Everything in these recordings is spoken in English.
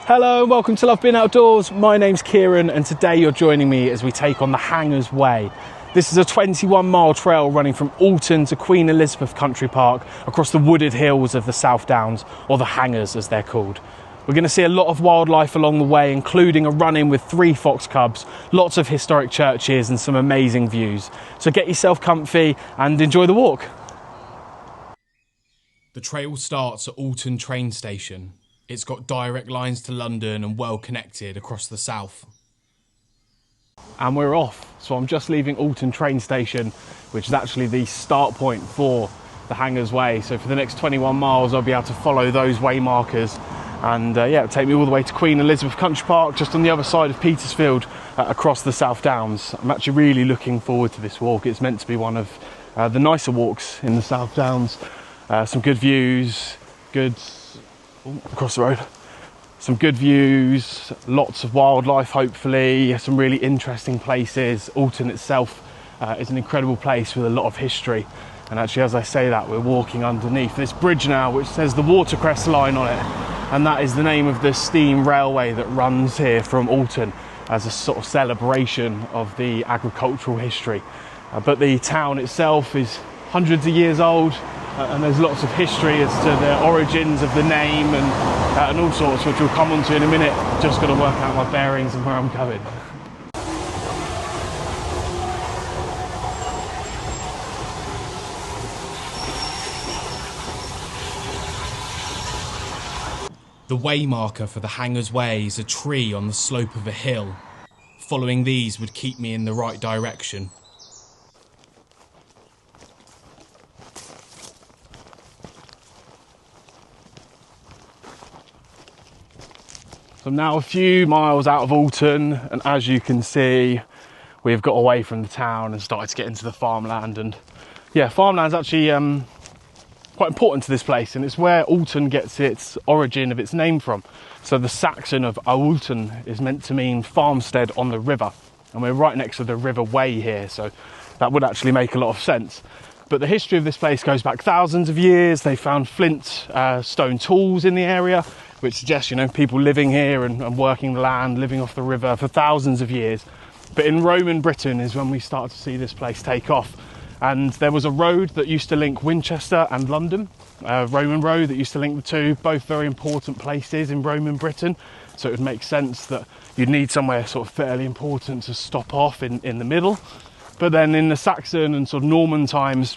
Hello and welcome to Love Being Outdoors. My name's Kieran and today you're joining me as we take on the Hangers Way. This is a 21-mile trail running from Alton to Queen Elizabeth Country Park across the wooded hills of the South Downs, or the Hangers as they're called. We're going to see a lot of wildlife along the way, including a run-in with 3 fox cubs, lots of historic churches and some amazing views. So get yourself comfy and enjoy the walk. The trail starts at Alton train station. It's got direct lines to London and well connected across the south. And we're off. So I'm just leaving Alton train station, which is actually the start point for the Hangers Way. So for the next 21 miles, I'll be able to follow those way markers. And it'll take me all the way to Queen Elizabeth Country Park, just on the other side of Petersfield, across the South Downs. I'm actually really looking forward to this walk. It's meant to be one of the nicer walks in the South Downs. Some good views, across the road. Some good views, lots of wildlife hopefully, some really interesting places. Alton itself is an incredible place with a lot of history. And actually, as I say that, we're walking underneath this bridge now, which says the Watercress Line on it. And that is the name of the steam railway that runs here from Alton as a sort of celebration of the agricultural history. But the town itself is hundreds of years old. And there's lots of history as to the origins of the name and all sorts, which we'll come on to in a minute. Just got to work out my bearings and where I'm going. The way marker for the Hangers Way is a tree on the slope of a hill. Following these would keep me in the right direction. So I'm now a few miles out of Alton, and as you can see, we've got away from the town and started to get into the farmland. And yeah, farmland's actually quite important to this place, and it's where Alton gets its origin of its name from. So the Saxon of Alton is meant to mean farmstead on the river, and we're right next to the River Way here, so that would actually make a lot of sense. But the history of this place goes back thousands of years. They found flint stone tools in the area, which suggests, you know, people living here and working the land, living off the river for thousands of years. But in Roman Britain is when we start to see this place take off. And there was a road that used to link Winchester and London, a Roman road that used to link the two, both very important places in Roman Britain. So it would make sense that you'd need somewhere sort of fairly important to stop off in the middle. But then in the Saxon and sort of Norman times,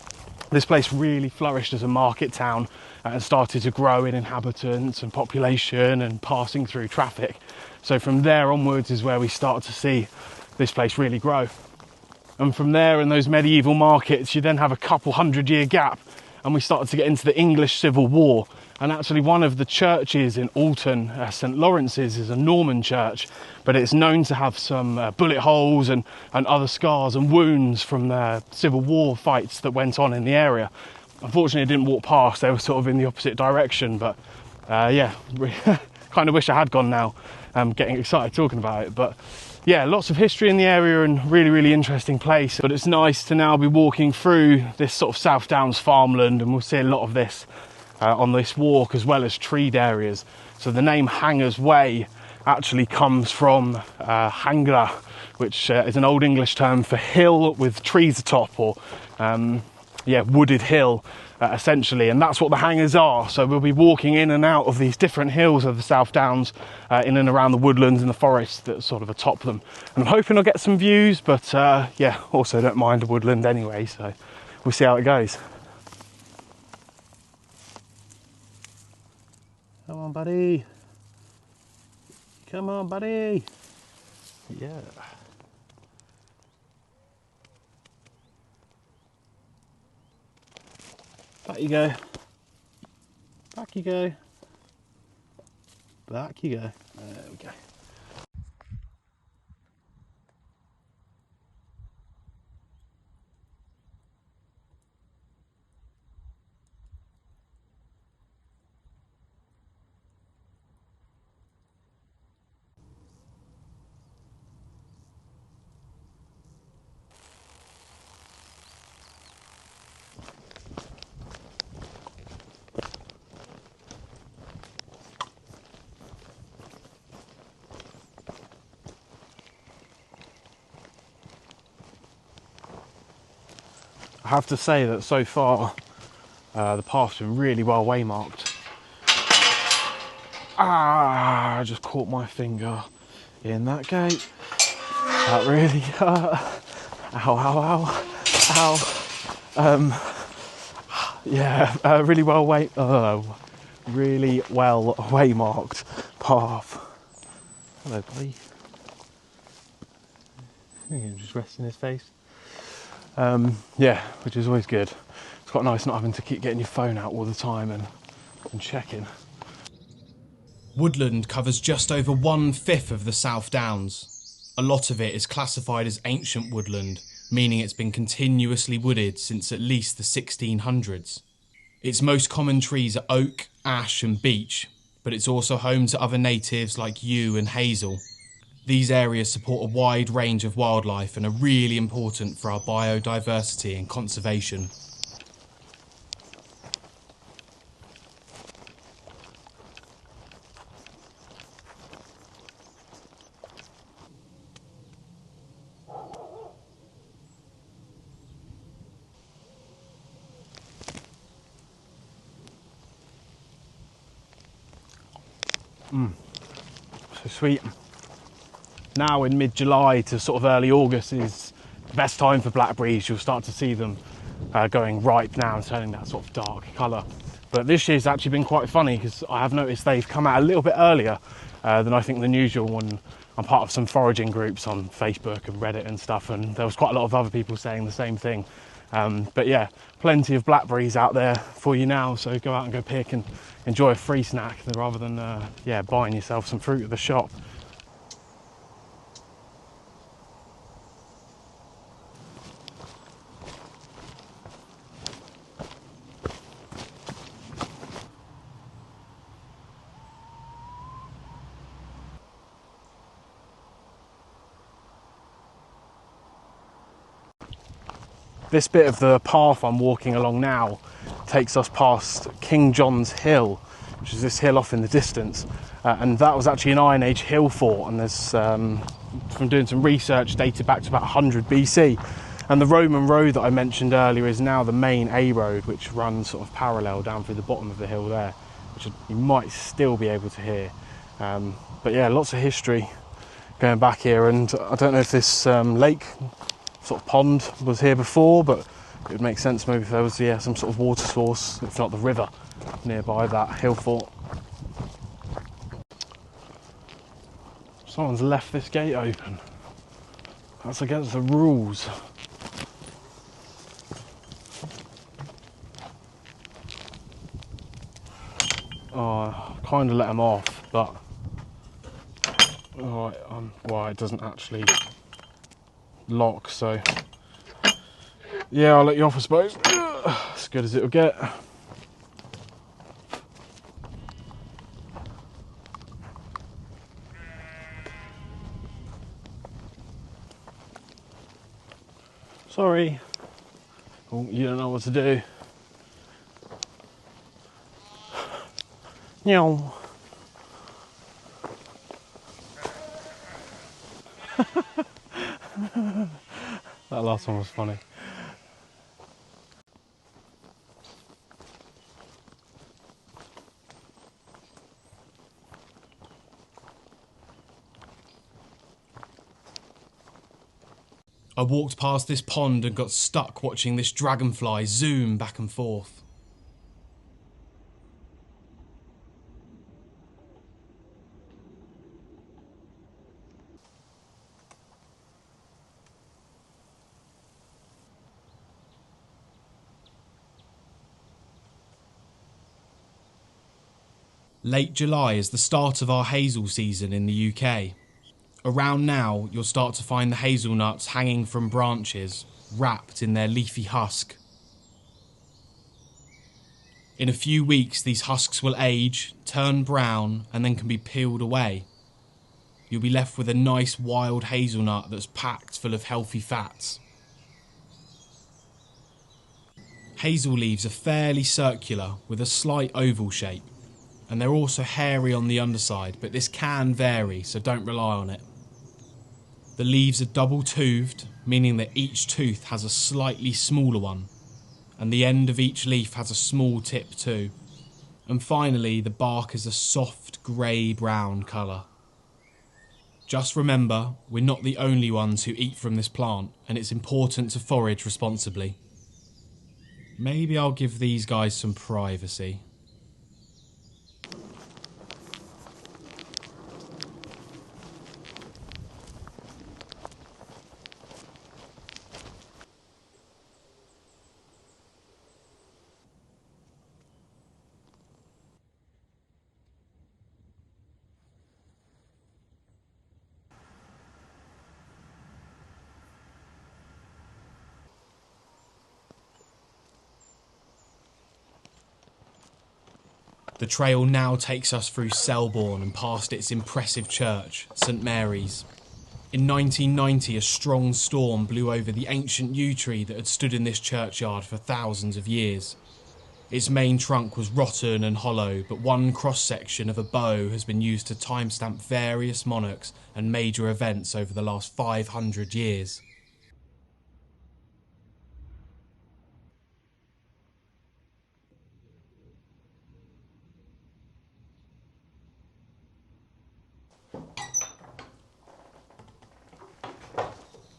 this place really flourished as a market town and started to grow in inhabitants and population and passing through traffic. So from there onwards is where we start to see this place really grow. And from there, in those medieval markets, you then have a couple 100-year gap, and we started to get into the English Civil War. And actually one of the churches in Alton, St Lawrence's, is a Norman church, but it's known to have some bullet holes and other scars and wounds from the Civil War fights that went on in the area. Unfortunately, I didn't walk past. They were sort of in the opposite direction, but yeah, kind of wish I had gone now. I'm getting excited talking about it, but yeah, lots of history in the area and really, really interesting place. But it's nice to now be walking through this sort of South Downs farmland, and we'll see a lot of this on this walk, as well as treed areas. So the name Hangers Way actually comes from hangra, which is an Old English term for hill with trees atop, or wooded hill, essentially. And that's what the hangers are. So we'll be walking in and out of these different hills of the South Downs, in and around the woodlands and the forests that sort of atop them. And I'm hoping I'll get some views, but yeah, also don't mind the woodland anyway, so we'll see how it goes. Come on, buddy. Come on, buddy. Yeah. Back you go. Back you go. Back you go. There we go. I have to say that so far the path's been really well waymarked. I just caught my finger in that gate. That really hurt. Ow, ow, ow, ow. Yeah, really well waymarked path. Hello, buddy. Just resting his face. Yeah, which is always good. It's quite nice not having to keep getting your phone out all the time and checking. Woodland covers just over 1/5 of the South Downs. A lot of it is classified as ancient woodland, meaning it's been continuously wooded since at least the 1600s. Its most common trees are oak, ash and beech, but it's also home to other natives like yew and hazel. These areas support a wide range of wildlife and are really important for our biodiversity and conservation. So sweet. Now in mid-July to sort of early August is the best time for blackberries. You'll start to see them going ripe now and turning that sort of dark colour. But this year's actually been quite funny because I have noticed they've come out a little bit earlier than I think than usual. When I'm part of some foraging groups on Facebook and Reddit and stuff, and there was quite a lot of other people saying the same thing. But yeah, plenty of blackberries out there for you now, so go out and go pick and enjoy a free snack rather than yeah, buying yourself some fruit at the shop. This bit of the path I'm walking along now takes us past King John's Hill, which is this hill off in the distance, and that was actually an Iron Age hill fort, and there's, from doing some research, dated back to about 100 BC. And the Roman road that I mentioned earlier is now the main A road, which runs sort of parallel down through the bottom of the hill there, which you might still be able to hear. But yeah, lots of history going back here, and I don't know if this lake sort of pond was here before, but it would make sense maybe if there was some sort of water source, if not the river, nearby that hill fort. Someone's left this gate open. That's against the rules. Oh, I kind of let them off, but alright, well, it doesn't actually lock, so yeah, I'll let you off, I suppose. As good as it'll get. Sorry. Oh, you don't know what to do. Meow. That last one was funny. I walked past this pond and got stuck watching this dragonfly zoom back and forth. Late July is the start of our hazel season in the UK. Around now, you'll start to find the hazelnuts hanging from branches, wrapped in their leafy husk. In a few weeks, these husks will age, turn brown, and then can be peeled away. You'll be left with a nice wild hazelnut that's packed full of healthy fats. Hazel leaves are fairly circular with a slight oval shape, and they're also hairy on the underside, but this can vary, so don't rely on it. The leaves are double-toothed, meaning that each tooth has a slightly smaller one, and the end of each leaf has a small tip too. And finally, the bark is a soft grey-brown colour. Just remember, we're not the only ones who eat from this plant, and it's important to forage responsibly. Maybe I'll give these guys some privacy. The trail now takes us through Selborne and past its impressive church, St Mary's. In 1990, a strong storm blew over the ancient yew tree that had stood in this churchyard for thousands of years. Its main trunk was rotten and hollow, but one cross-section of a bow has been used to timestamp various monarchs and major events over the last 500 years.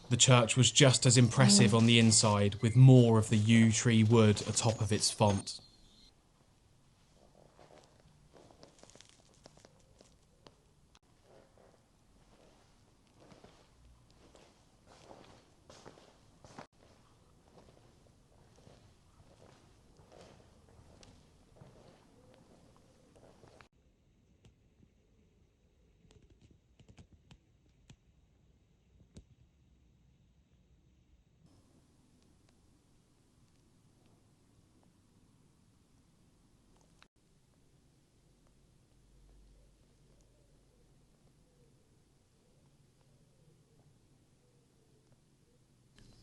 The church was just as impressive on the inside, with more of the yew tree wood atop of its font.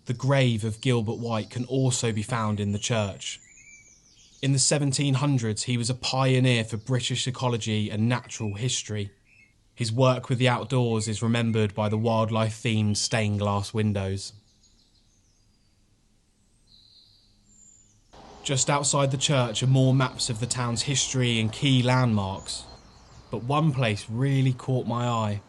The grave of Gilbert White can also be found in the church. In the 1700s, he was a pioneer for British ecology and natural history. His work with the outdoors is remembered by the wildlife-themed stained glass windows. Just outside the church are more maps of the town's history and key landmarks, but one place really caught my eye.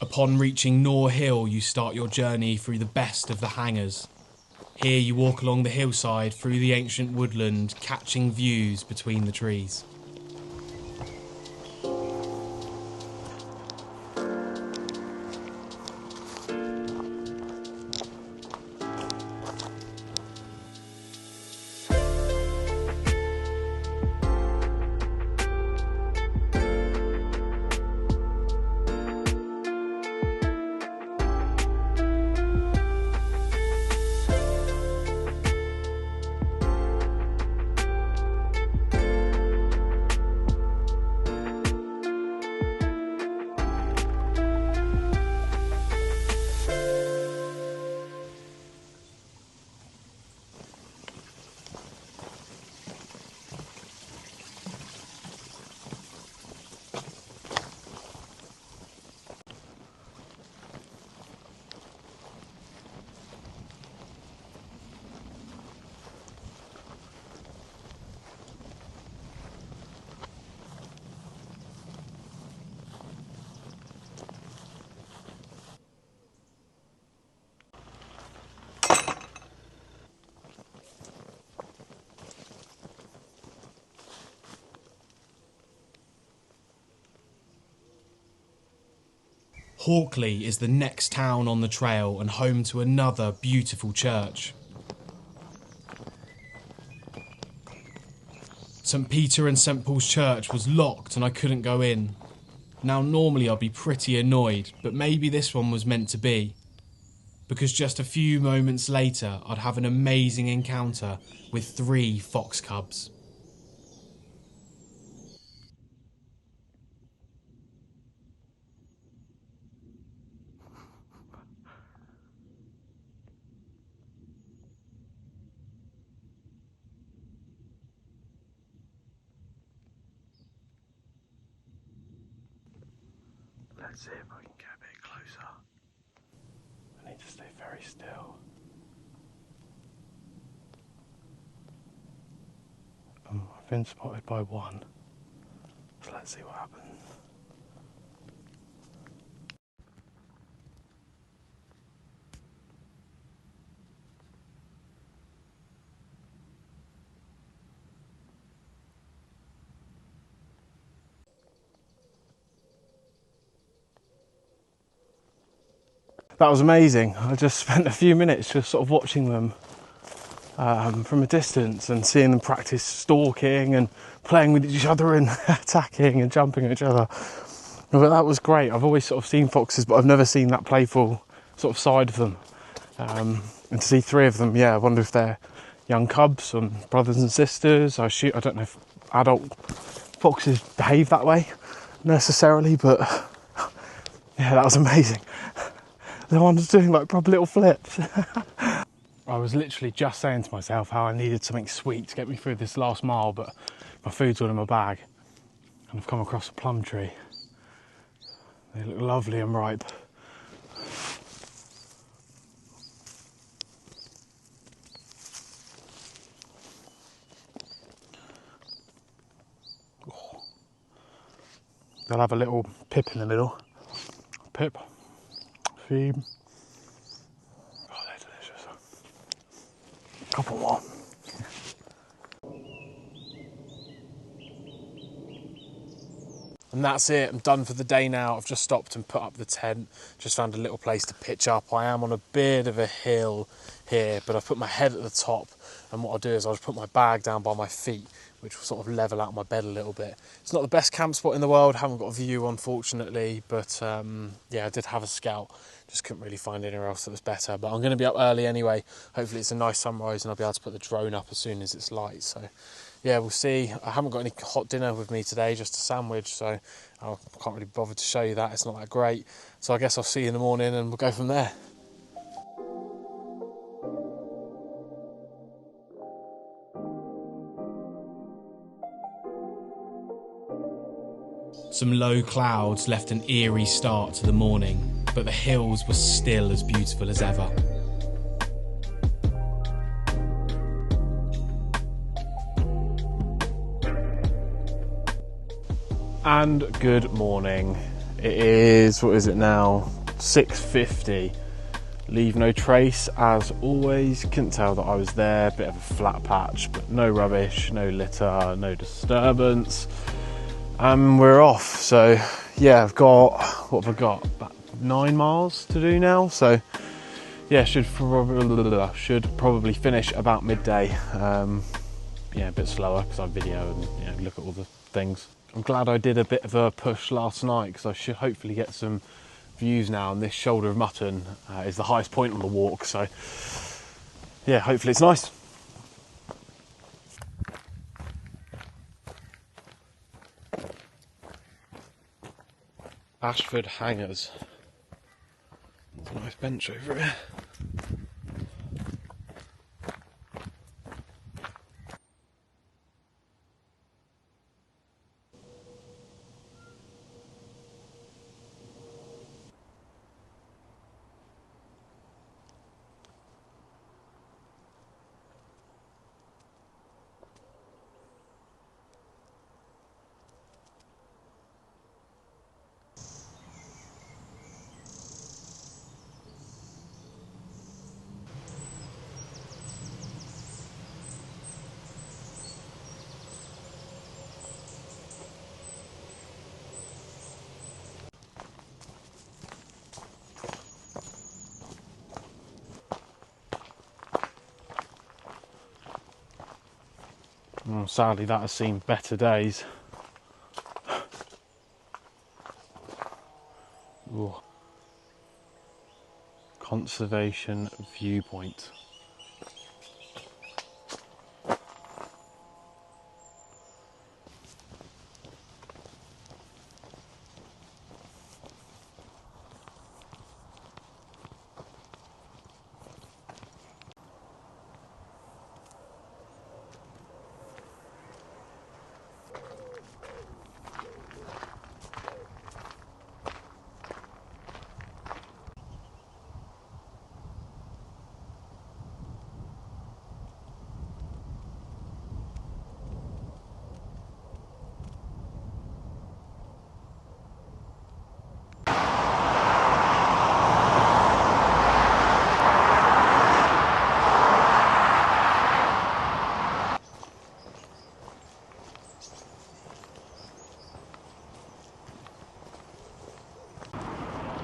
Upon reaching Nor Hill, you start your journey through the best of the hangers. Here you walk along the hillside through the ancient woodland, catching views between the trees. Hawkley is the next town on the trail and home to another beautiful church. St Peter and St Paul's Church was locked and I couldn't go in. Now normally I'd be pretty annoyed, but maybe this one was meant to be. Because just a few moments later I'd have an amazing encounter with 3 fox cubs. Let's see if I can get a bit closer. I need to stay very still. I've been spotted by one. So let's see what happens. That was amazing. I just spent a few minutes just sort of watching them from a distance and seeing them practice stalking and playing with each other and attacking and jumping at each other. But that was great. I've always sort of seen foxes, but I've never seen that playful sort of side of them. And to see three of them, yeah, I wonder if they're young cubs or brothers and sisters. I don't know if adult foxes behave that way necessarily, but yeah, that was amazing. The one was doing like proper little flips. I was literally just saying to myself how I needed something sweet to get me through this last mile, but my food's all in my bag. And I've come across a plum tree. They look lovely and ripe. Oh. They'll have a little pip in the middle. Pip. Feed. Oh, they're delicious. A couple more. And that's it, I'm done for the day now. I've just stopped and put up the tent, just found a little place to pitch up. I am on a bit of a hill here, but I've put my head at the top, and what I'll do is I'll just put my bag down by my feet, which will sort of level out my bed a little bit. It's not the best camp spot in the world, haven't got a view unfortunately, but yeah, I did have a scout, just couldn't really find anywhere else that was better. But I'm going to be up early anyway, hopefully it's a nice sunrise and I'll be able to put the drone up as soon as it's light. So yeah, we'll see. I haven't got any hot dinner with me today, just a sandwich, so I can't really bother to show you that. It's not that great. So I guess I'll see you in the morning and we'll go from there. Some low clouds left an eerie start to the morning, but the hills were still as beautiful as ever. And good morning. It is, what is it now? 6:50. Leave no trace as always. Couldn't tell that I was there. Bit of a flat patch, but no rubbish, no litter, no disturbance. We're off. So yeah, what have I got? About 9 miles to do now. So yeah, should probably finish about midday. Yeah, a bit slower because I video and look at all the things. I'm glad I did a bit of a push last night because I should hopefully get some views now, and this shoulder of Mutton is the highest point on the walk, so yeah, hopefully it's nice. Ashford Hangers. There's a nice bench over here. Sadly, that has seen better days. Ooh. Conservation viewpoint.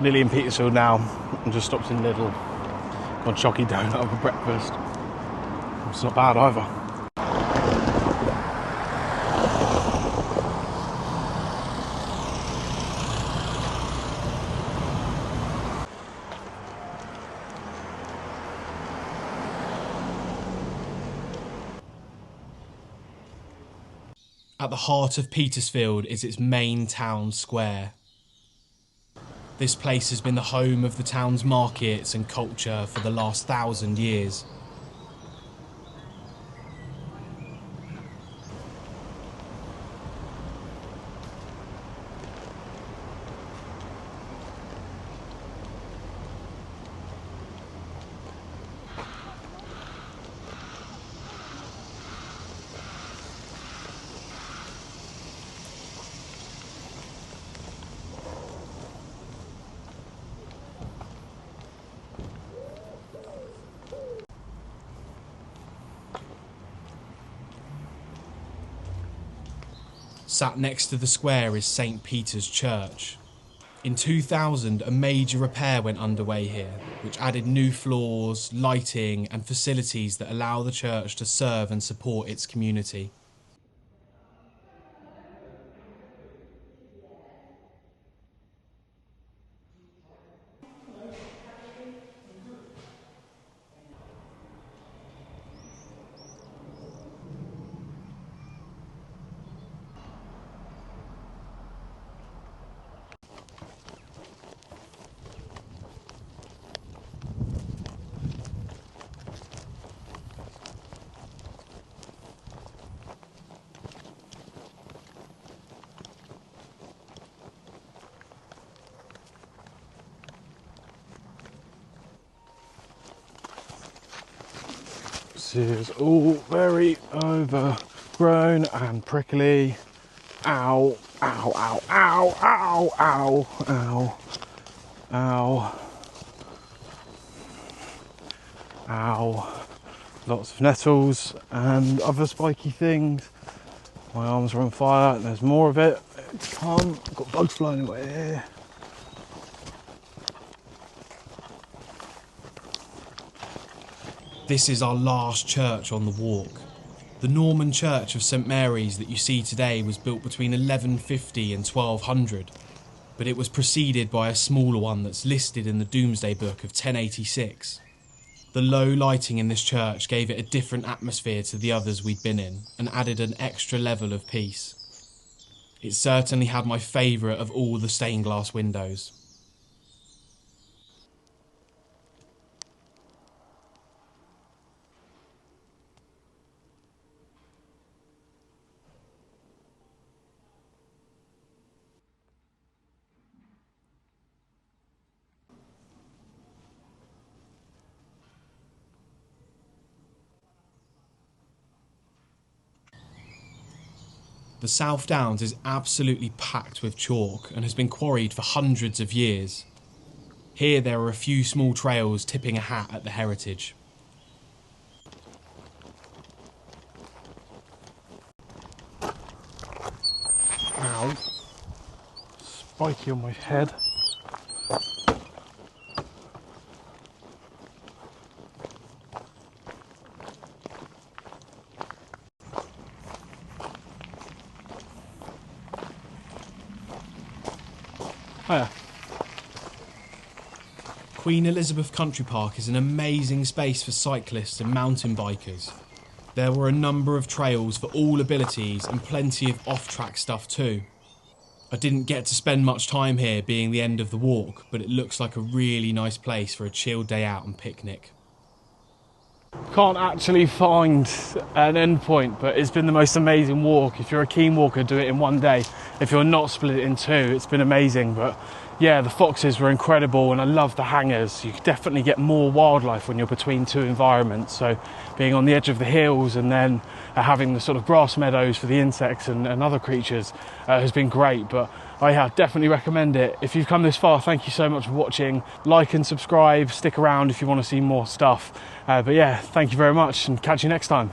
nearly in Petersfield now. I'm just stopped in Lidl. Got a chocky donut for breakfast. It's not bad either. At the heart of Petersfield is its main town square. This place has been the home of the town's markets and culture for the last 1,000 years. Sat next to the square is St. Peter's Church. In 2000, a major repair went underway here, which added new floors, lighting and facilities that allow the church to serve and support its community. This is all very overgrown and prickly. Ow, ow, ow, ow, ow, ow, ow, ow, ow. Lots of nettles and other spiky things. My arms are on fire and there's more of it to come. I've got bugs flying away here. This is our last church on the walk. The Norman church of St Mary's that you see today was built between 1150 and 1200, but it was preceded by a smaller one that's listed in the Domesday Book of 1086. The low lighting in this church gave it a different atmosphere to the others we'd been in and added an extra level of peace. It certainly had my favourite of all the stained glass windows. The South Downs is absolutely packed with chalk and has been quarried for hundreds of years. Here there are a few small trails tipping a hat at the heritage. Ow. Spiky on my head. Hiya. Queen Elizabeth Country Park is an amazing space for cyclists and mountain bikers. There were a number of trails for all abilities and plenty of off-track stuff too. I didn't get to spend much time here being the end of the walk, but it looks like a really nice place for a chilled day out and picnic. Can't actually find an end point, but it's been the most amazing walk. If you're a keen walker, do it in one day. If you're not, split it in two. It's been amazing. But yeah, the foxes were incredible and I love the hangers. You definitely get more wildlife when you're between two environments. So being on the edge of the hills and then having the sort of grass meadows for the insects and other creatures has been great. But I definitely recommend it. If you've come this far, thank you so much for watching. Like and subscribe, stick around if you want to see more stuff. But yeah, thank you very much and catch you next time.